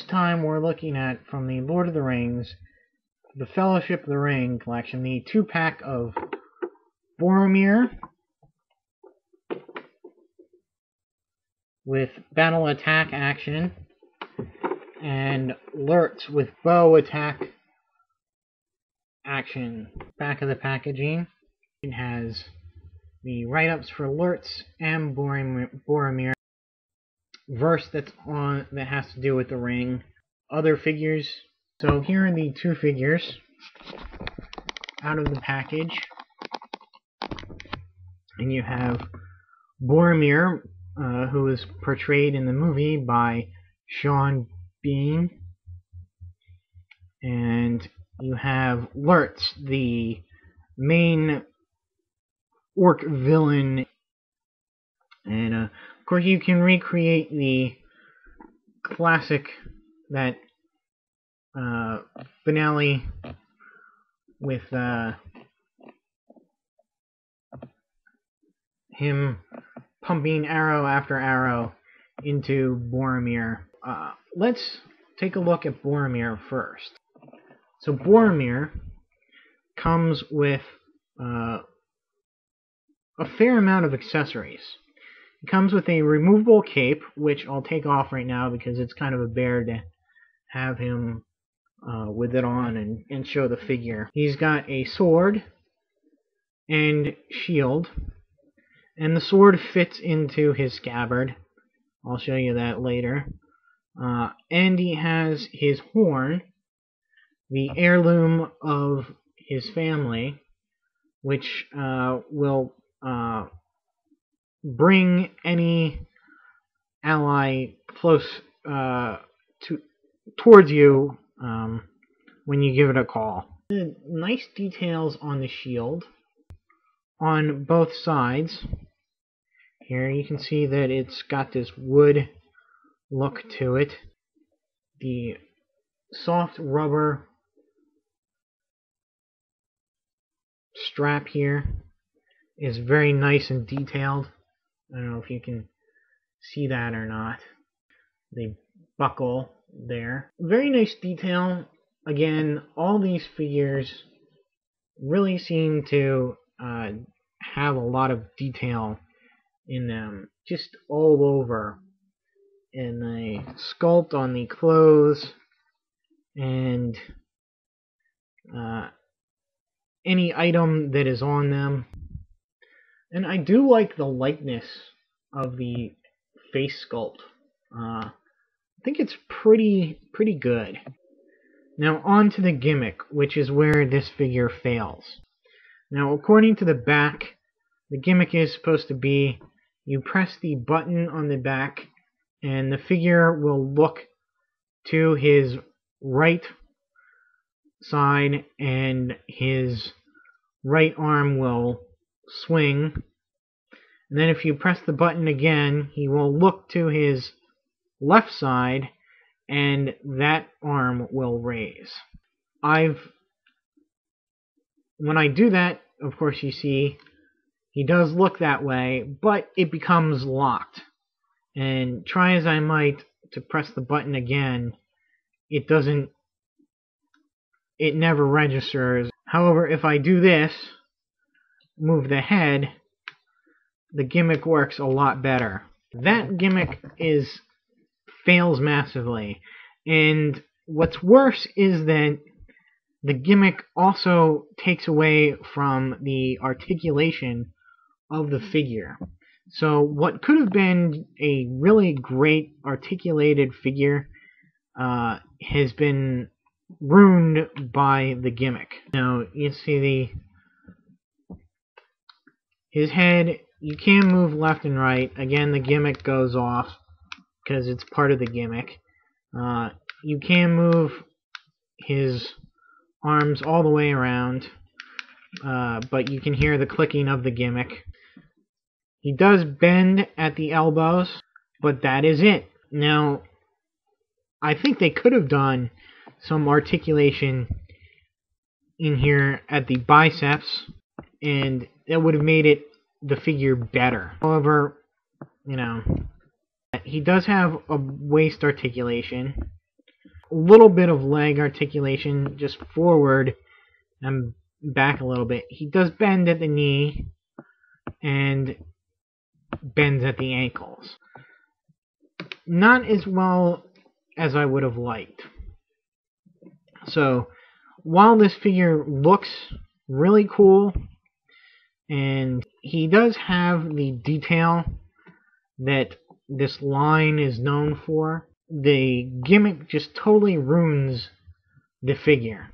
time we're looking at, from the Lord of the Rings, the Fellowship of the Ring collection, the 2-pack of Boromir with battle attack action, and Lurtz with bow attack action. Back of the packaging, it has the write-ups for Lurtz and Boromir, verse that has to do with the ring, other figures. So here are the 2 figures out of the package, and you have Boromir, who was portrayed in the movie by Sean Bean, and you have Lurtz, the main orc villain, and of course you can recreate the classic, that finale with him pumping arrow after arrow into Boromir. Let's take a look at Boromir first. So Boromir comes with a fair amount of accessories. It comes with a removable cape, which I'll take off right now because it's kind of a bear to have him with it on and show the figure. He's got a sword and shield, and the sword fits into his scabbard. I'll show you that later. And he has his horn, the heirloom of his family, which will bring any ally close towards you when you give it a call. Nice details on the shield on both sides. Here you can see that it's got this wood look to it. The soft rubber strap here is very nice and detailed. I don't know if you can see that or not. The buckle there. Very nice detail. Again, all these figures really seem to have a lot of detail in them, just all over. In the sculpt on the clothes, and any item that is on them. And I do like the likeness of the face sculpt. I think it's pretty good. Now on to the gimmick, which is where this figure fails. Now according to the back, the gimmick is supposed to be you press the button on the back and the figure will look to his right side and his right arm will swing. And then if you press the button again, he will look to his left side and that arm will raise. When I do that, of course you see he does look that way, but it becomes locked. And try as I might to press the button again, it never registers. However, if I do this, move the head, the gimmick works a lot better. That gimmick fails massively. And what's worse is that the gimmick also takes away from the articulation of the figure. So what could have been a really great articulated figure has been ruined by the gimmick. Now you see his head, you can move left and right. Again, the gimmick goes off because it's part of the gimmick. You can move his arms all the way around, but you can hear the clicking of the gimmick. He does bend at the elbows, but that is it. Now, I think they could have done some articulation in here at the biceps, and it would have made the figure better. However, you know, he does have a waist articulation, little bit of leg articulation, just forward and back a little bit. He does bend at the knee and bends at the ankles. Not as well as I would have liked. So, while this figure looks really cool, and he does have the detail that this line is known for, the gimmick just totally ruins the figure.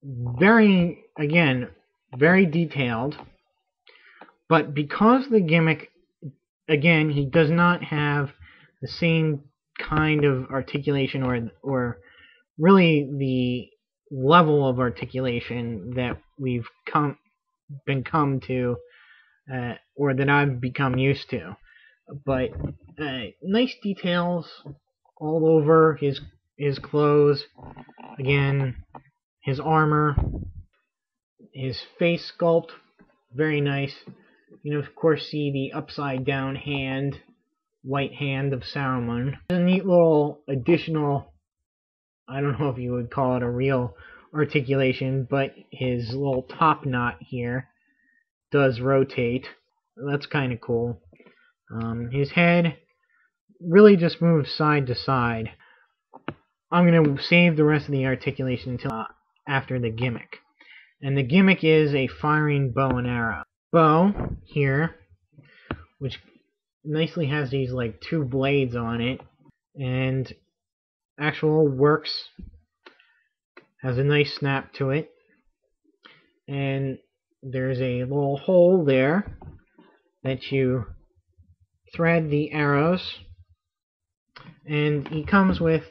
Very, again, very detailed, but because the gimmick, again, he does not have the same kind of articulation or really the level of articulation that we've come to, or that I've become used to. But nice details all over his clothes. Again, his armor, his face sculpt, very nice. You know, of course, see the upside down hand, white hand of Saruman. A neat little additional, I don't know if you would call it a real articulation, but his little top knot here does rotate. That's kind of cool. His head really just moves side to side. I'm going to save the rest of the articulation until after the gimmick. And the gimmick is a firing bow and arrow. Bow here, which nicely has these like two blades on it, and actual works, has a nice snap to it, and there's a little hole there that you thread the arrows, and he comes with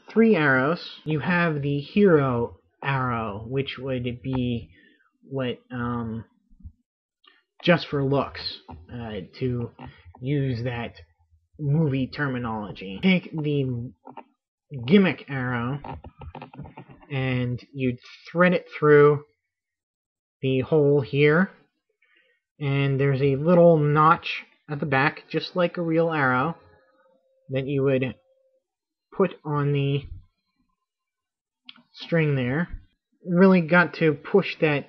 3 arrows. You have the hero arrow, which would be what just for looks, to use that movie terminology. Take the gimmick arrow and you'd thread it through the hole here, and there's a little notch at the back, just like a real arrow, that you would put on the string there. Really got to push that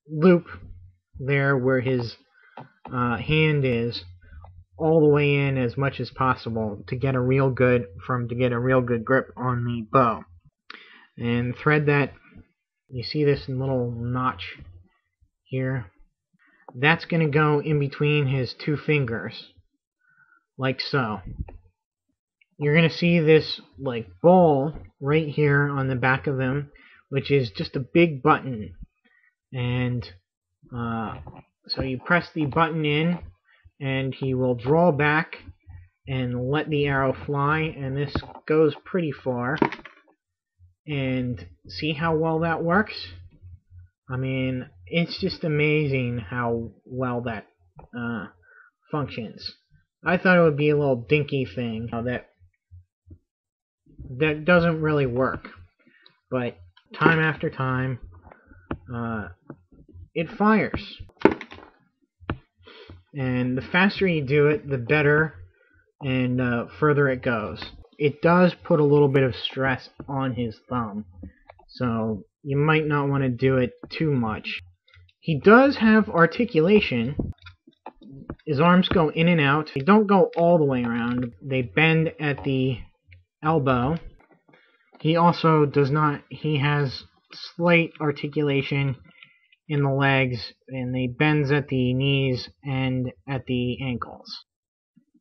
loop there where his hand is all the way in as much as possible to get a real good grip on the bow, and thread that. You see this little notch here? That's going to go in between his 2 fingers, like so. You're going to see this like ball right here on the back of him, which is just a big button, and so you press the button in and he will draw back and let the arrow fly, and this goes pretty far. And see how well that works? I mean, it's just amazing how well that functions. I thought it would be a little dinky thing that doesn't really work, but time after time it fires. And the faster you do it, the better and further it goes. It does put a little bit of stress on his thumb, so you might not want to do it too much. He does have articulation. His arms go in and out. They don't go all the way around. They bend at the elbow. He also does not, he has slight articulation in the legs, and they bends at the knees and at the ankles.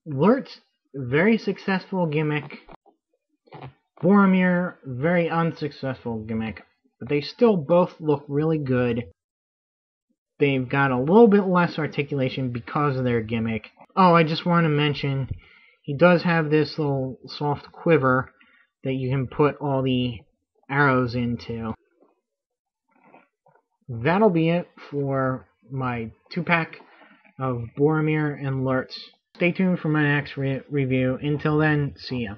Lurtz, very successful gimmick. Boromir, very unsuccessful gimmick. But they still both look really good. They've got a little bit less articulation because of their gimmick. Oh, I just want to mention, he does have this little soft quiver that you can put all the arrows into. That'll be it for my 2-pack of Boromir and Lurtz. Stay tuned for my next review. Until then, see ya.